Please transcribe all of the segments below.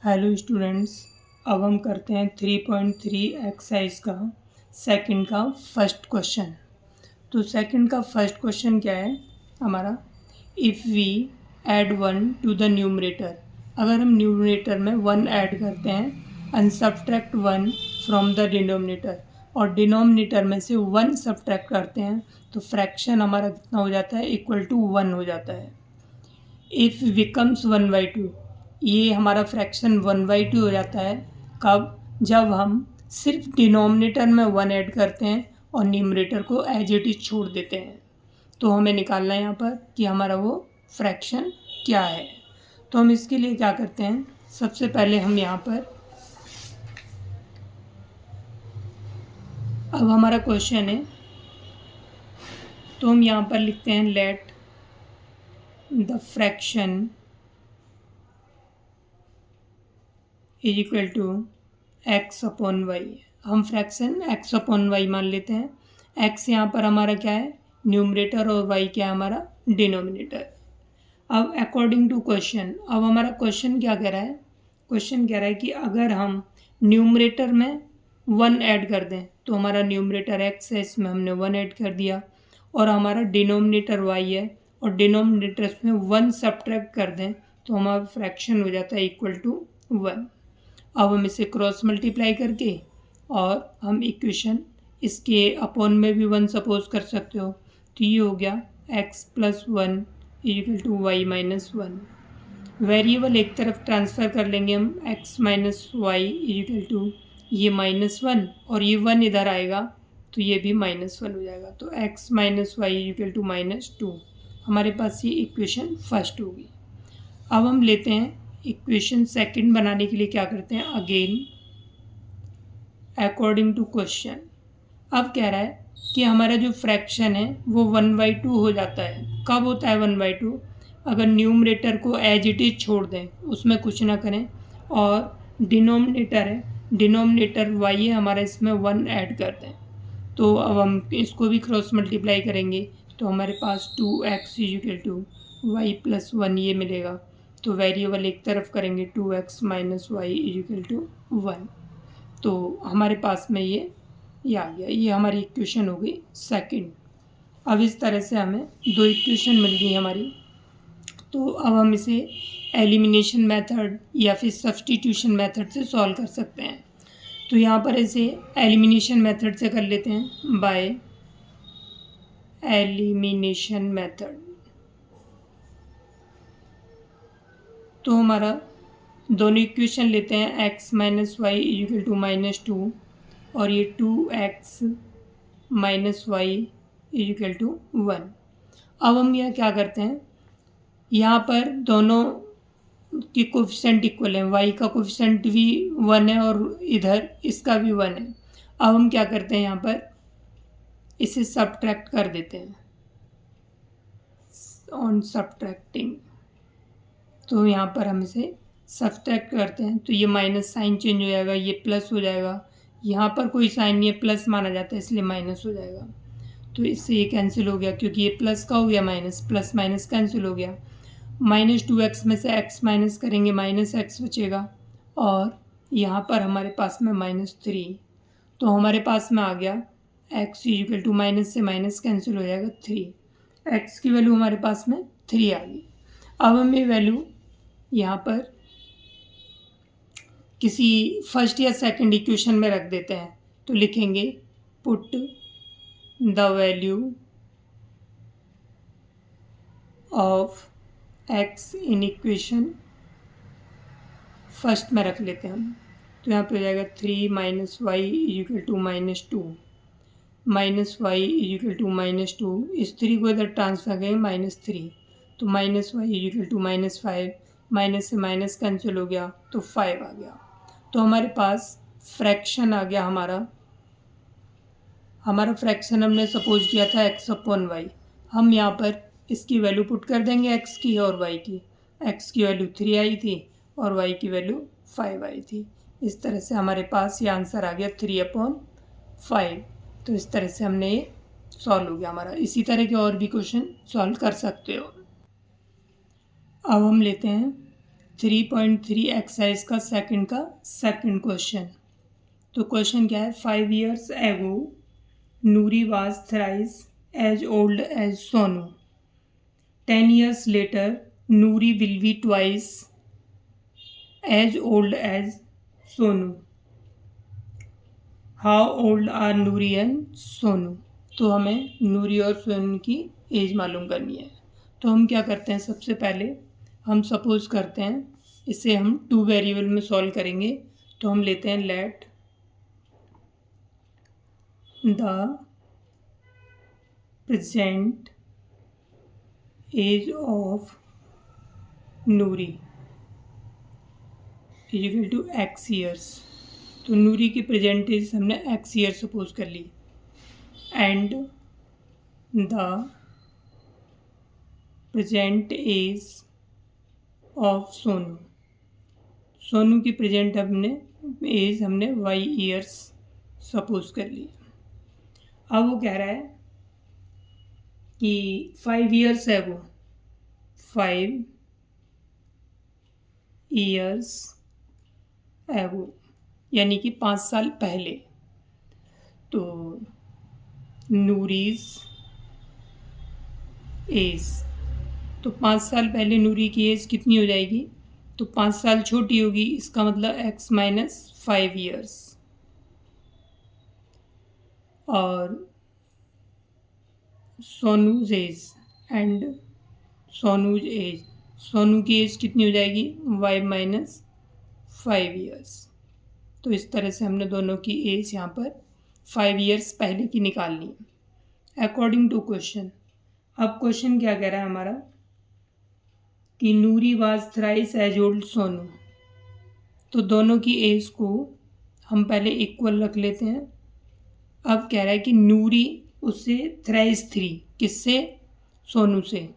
Hello students, अब हम करते हैं 3.3 एक्सरसाइज का सेकंड का फर्स्ट क्वेश्चन। तो सेकंड का फर्स्ट क्वेश्चन क्या है हमारा, if we add 1 to the numerator, अगर हम न्यूमरेटर में 1 ऐड करते हैं and subtract 1 from the denominator, और डिनोमिनेटर में से 1 सब्ट्रैक्ट करते हैं तो फ्रैक्शन हमारा कितना हो जाता है, इक्वल टू 1 हो जाता है। इफ़ बिकम्स 1/2, ये हमारा फ्रैक्शन 1/2 हो जाता है कब, जब हम सिर्फ डिनोमिनेटर में 1 ऐड करते हैं और न्यूमरेटर को एज इट इज छोड़ देते हैं। तो हमें निकालना है यहाँ पर कि हमारा वो फ्रैक्शन क्या है। तो हम इसके लिए क्या करते हैं, सबसे पहले हम यहाँ पर, अब हमारा क्वेश्चन है तो हम यहाँ पर लिखते हैं let the fraction is equal to x upon y. हम फ्रैक्शन एक्स अपॉन वाई मान लेते हैं। एक्स यहाँ पर हमारा क्या है, न्यूमरेटर, और वाई क्या है, हमारा डिनोमिनेटर। अब अकॉर्डिंग टू क्वेश्चन, अब हमारा क्वेश्चन क्या कह रहा है, क्वेश्चन कह रहा है कि अगर हम न्यूमरेटर में 1 ऐड कर दें तो हमारा न्यूमरेटर एक्स है, इसमें हमने 1 ऐड कर दिया, और हमारा डिनोमिनेटर वाई है और डिनोमिनेटर में 1 सब्ट्रैक्ट कर दें तो हमारा फ्रैक्शन हो जाता है इक्वल टू 1। अब हम इसे क्रॉस मल्टीप्लाई करके, और हम इक्वेशन इसके अपॉन में भी 1 सपोज कर सकते हो, तो ये हो गया x plus 1 equal to y minus 1। Variable एक तरफ ट्रांसफ़र कर लेंगे हम, x minus y equal to ये -1, और ये 1 इधर आएगा तो ये भी -1 हो जाएगा। तो x minus y equal to -2, हमारे पास ये इक्वेशन फर्स्ट होगी। अब हम लेते हैं इक्वेशन सेकंड बनाने के लिए क्या करते हैं, अगेन अकॉर्डिंग टू क्वेश्चन। अब कह रहा है कि हमारा जो फ्रैक्शन है वो 1/2 हो जाता है। कब होता है 1/2, अगर न्यूमरेटर को एज इट इज छोड़ दें, उसमें कुछ ना करें, और डिनोमिनेटर है, डिनोमिनेटर वाई है हमारा, इसमें 1 ऐड कर दें। तो अब हम इसको भी क्रॉस मल्टीप्लाई करेंगे तो हमारे पास 2x equal to y plus 1 ये मिलेगा। तो वेरिएबल एक तरफ करेंगे, 2x minus y equal to 1। तो हमारे पास में ये आ गया, ये हमारी इक्वेशन हो गई सेकंड। अब इस तरह से हमें 2 इक्वेशन मिल गई हमारी। तो अब हम इसे एलिमिनेशन मेथड या फिर सब्स्टिट्यूशन मेथड से सॉल्व कर सकते हैं। तो यहाँ पर इसे एलिमिनेशन मेथड से कर लेते हैं, बाय एलिमिनेशन मेथड। तो हमारा दोनों इक्वेशन लेते हैं, x minus y equal to -2, और ये 2x minus y equal to 1। अब हम यह क्या करते हैं, यहाँ पर दोनों की कोफिशेंट इक्वल है, y का कोफिशेंट भी 1 है और इधर इसका भी 1 है। अब हम क्या करते हैं, यहाँ पर इसे सब्ट्रैक्ट कर देते हैं, ऑन सब्ट्रैक्टिंग। तो यहाँ पर हम इसे सब्ट्रैक्ट करते हैं तो ये माइनस साइन चेंज हो जाएगा, ये प्लस हो जाएगा। यहाँ पर कोई साइन नहीं है, प्लस माना जाता है इसलिए माइनस हो जाएगा। तो इससे ये कैंसिल हो गया, क्योंकि ये प्लस का हो गया माइनस, प्लस माइनस कैंसिल हो गया। -2x में से x माइनस करेंगे, -x बचेगा, और यहाँ पर हमारे पास में -3। तो हमारे पास में आ गया x इक्वल टू, माइनस से माइनस कैंसिल हो जाएगा 3, x की वैल्यू हमारे पास में 3 आ गई। अब हम ये वैल्यू यहाँ पर किसी फर्स्ट या सेकंड इक्वेशन में रख देते हैं। तो लिखेंगे put the value of x in equation first में रख लेते हैं हम। तो यहाँ पे हो जाएगा 3 minus y equal to -2, minus y equal to -2, इस 3 को इधर ट्रांसफर करेंगे -3, तो minus y equal to -5, minus से माइनस कैंसिल हो गया तो 5 आ गया। तो हमारे पास फ्रैक्शन आ गया हमारा फ्रैक्शन हमने सपोज किया था x अपॉन वाई। हम यहाँ पर इसकी वैल्यू पुट कर देंगे, x की और y की। x की वैल्यू 3 आई थी और y की वैल्यू 5 आई थी। इस तरह से हमारे पास ये आंसर आ गया 3/5। तो इस तरह से हमने ये सॉल्व हो गया हमारा। इसी तरह के और भी क्वेश्चन सॉल्व कर सकते हो। अब हम लेते हैं 3.3 एक्सरसाइज का सेकंड क्वेश्चन। तो क्वेश्चन क्या है, 5 years ago Noori was thrice as old as Sonu. 10 years later Noori will be twice as old as Sonu. How old are Noori and Sonu. तो हमें नूरी और सोनू की एज मालूम करनी है। तो हम क्या करते हैं, सबसे पहले हम सपोज करते हैं, इसे हम 2 वेरिएबल में सॉल्व करेंगे। तो हम लेते हैं let the present age of Noori is equal to x years. तो नूरी की प्रेजेंट एज हमने एक्स ईयर सपोज कर ली, and the present age of Sonu. Sonu की प्रेजेंट हमने वाई ईयर्स सपोज कर ली। अब वो कह रहा है कि 5 years है, वो 5 years है वो, यानी कि 5 साल पहले। तो नूरीज एज, तो 5 साल पहले नूरी की एज कितनी हो जाएगी, तो 5 साल छोटी होगी, इसका मतलब x माइनस 5 years। और Sonu's age and Sonu's age, Sonu की एज कितनी हो जाएगी, y माइनस 5 years। तो इस तरह से हमने दोनों की एज यहाँ पर 5 years पहले की निकालनी है अकॉर्डिंग टू क्वेश्चन। अब क्वेश्चन क्या कह रहा है हमारा कि Noori was thrice age old Sonu. तो दोनों की एज को हम पहले इक्वल रख लेते हैं। अब कह रहा है कि नूरी उससे थ्राइस 3, किससे, सोनू से।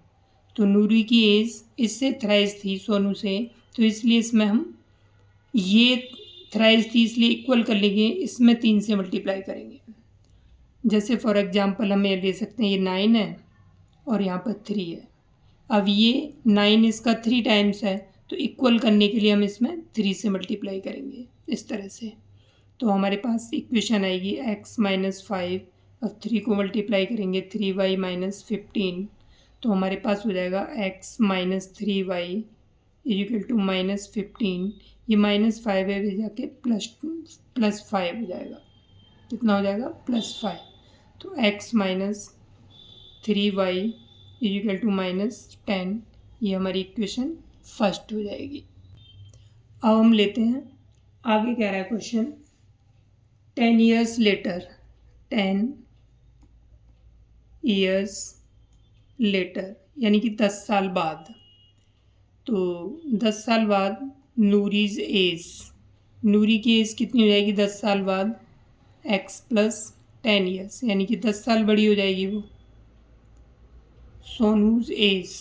तो नूरी की एज इससे थ्राइस थी सोनू से, तो इसलिए इसमें हम ये थ्राइस थी इसलिए इक्वल कर लेंगे, इसमें 3 से मल्टीप्लाई करेंगे। जैसे फॉर एग्जांपल हम ये ले सकते हैं, ये 9 है और यहाँ पर 3 है। अब ये 9 इसका 3 टाइम्स है, तो इक्वल करने के लिए हम इसमें 3 से मल्टीप्लाई करेंगे इस तरह से। तो हमारे पास इक्वेशन आएगी x माइनस 5, अब 3 को मल्टीप्लाई करेंगे 3y माइनस 15। तो हमारे पास हो जाएगा x minus 3y is equal to minus 15। ये माइनस 5 है, वे जाके प्लस 5 हो जाएगा। कितना हो जाएगा, प्लस 5। तो x minus 3y is equal to minus 10। ये हमारी इक्वेशन फर्स्ट हो जाएगी। अब हम लेते हैं आगे, कह रहा है question 10 years later, 10 years later यानी कि 10 साल बाद। तो 10 साल बाद नूरीज एज, नूरी की एज कितनी हो जाएगी 10 साल बाद, x प्लस 10 years, यानी कि 10 साल बड़ी हो जाएगी वो। सोनूज एज,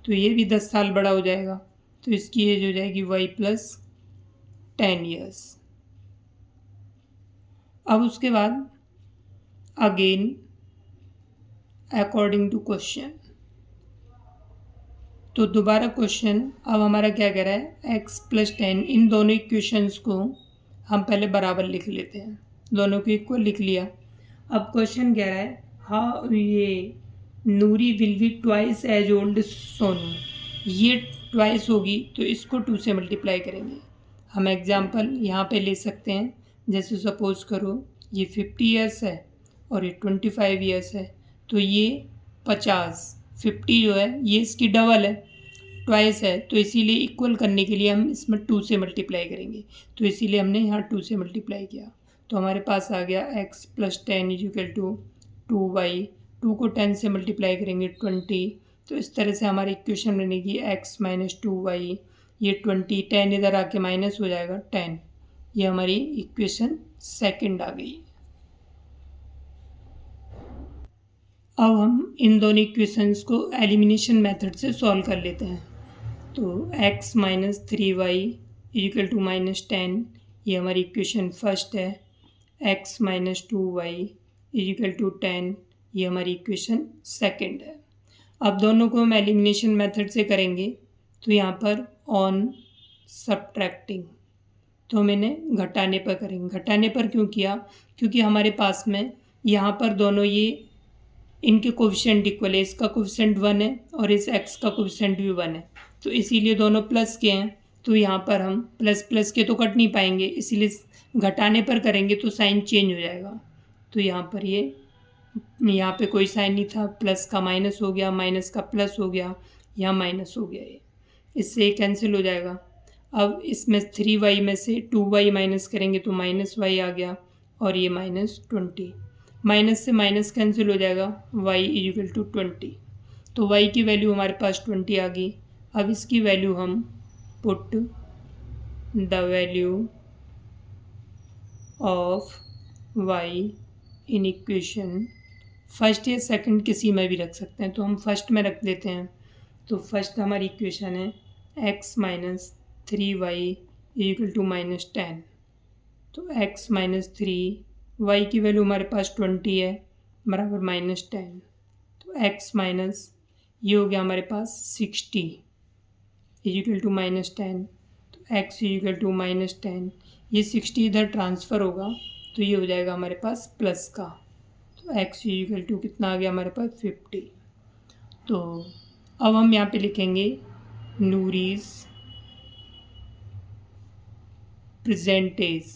तो ये भी 10 साल बड़ा हो जाएगा, तो इसकी एज हो जाएगी y प्लस 10 years। अब उसके बाद अगेन अकॉर्डिंग टू क्वेश्चन, तो दोबारा क्वेश्चन अब हमारा क्या कह रहा है, x प्लस 10, इन दोनों इक्वेशंस को हम पहले बराबर लिख लेते हैं, दोनों को इक्वल लिख लिया। अब क्वेश्चन कह रहा है हाँ ये Noori will be twice age old Sonu. ये ट्वाइस होगी तो इसको 2 से मल्टीप्लाई करेंगे। हम एग्जांपल यहाँ पे ले सकते हैं, जैसे सपोज करो ये 50 years है और ये 25 years है, तो ये 50 जो है ये इसकी डबल है, ट्वाइस है, तो इसीलिए इक्वल करने के लिए हम इसमें 2 से मल्टीप्लाई करेंगे। तो इसीलिए हमने यहाँ 2 से मल्टीप्लाई किया, तो हमारे पास आ गया x plus 10 is equal to 2y। 2 को 10 से मल्टीप्लाई करेंगे 20। तो इस तरह से हमारी इक्वेशन बनेगी x माइनस 2y, ये 20, 10 इधर आके माइनस हो जाएगा 10। ये हमारी इक्वेशन सेकंड आ गई। अब हम इन दोनों इक्वेशंस को एलिमिनेशन मेथड से सॉल्व कर लेते हैं। तो x minus 3y is equal to minus 10, ये हमारी इक्वेशन फर्स्ट है। x minus 2y is equal to 10, ये हमारी इक्वेशन सेकंड है। अब दोनों को हम एलिमिनेशन मेथड से करेंगे, तो यहाँ पर ऑन सब्ट्रैक्टिंग, तो हम इन्हें घटाने पर करेंगे। घटाने पर क्यों किया? क्योंकि हमारे पास में यहाँ पर दोनों ये इनके कोफिशिएंट इक्वल है, इसका कोफिशिएंट 1 है और इस x का कोफिशिएंट भी 1 है, तो इसीलिए दोनों प्लस के हैं। तो यहाँ पर हम प्लस प्लस के तो कट नहीं पाएंगे, इसीलिए घटाने पर करेंगे तो साइन चेंज हो जाएगा। तो यहाँ पर यहाँ पे कोई साइन नहीं था, प्लस का माइनस हो गया, माइनस का प्लस हो गया, यहाँ माइनस हो गया, ये इससे कैंसिल हो जाएगा। अब इसमें 3y में से 2y माइनस करेंगे तो माइनस y आ गया और ये -20, माइनस से माइनस कैंसिल हो जाएगा, y इक्वल टू 20। तो y की वैल्यू हमारे पास 20 आ गई। अब इसकी वैल्यू हम put the value of y in equation, first या सेकंड किसी में भी रख सकते हैं, तो हम फर्स्ट में रख देते हैं। तो फर्स्ट हमारी इक्वेशन है x minus 3y equal to -10। तो x माइनस 3, y की वैल्यू हमारे पास 20 है, बराबर -10। तो x माइनस ये हो गया हमारे पास 60 इक्वल टू -10। तो x इक्वल टू -10, ये 60 इधर ट्रांसफ़र होगा तो ये हो जाएगा हमारे पास प्लस का। तो x इक्वल टू कितना आ गया हमारे पास 50। तो अब हम यहाँ पे लिखेंगे नूरीज परसेंटेज।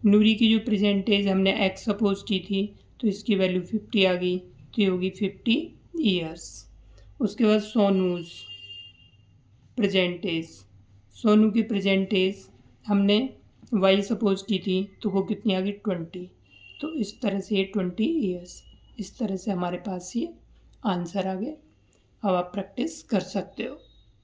नूरी की जो परसेंटेज हमने x सपोज की थी, तो इसकी वैल्यू 50 आ गई, तो ये होगी 50 ईयर्स। उसके बाद सोनूज परसेंटेज, सोनू की परसेंटेज हमने y सपोज की थी, तो वो कितनी आ गई 20। तो इस तरह से ये 20 ईयर्स, इस तरह से हमारे पास ये आंसर आ गए। अब आप प्रैक्टिस कर सकते हो।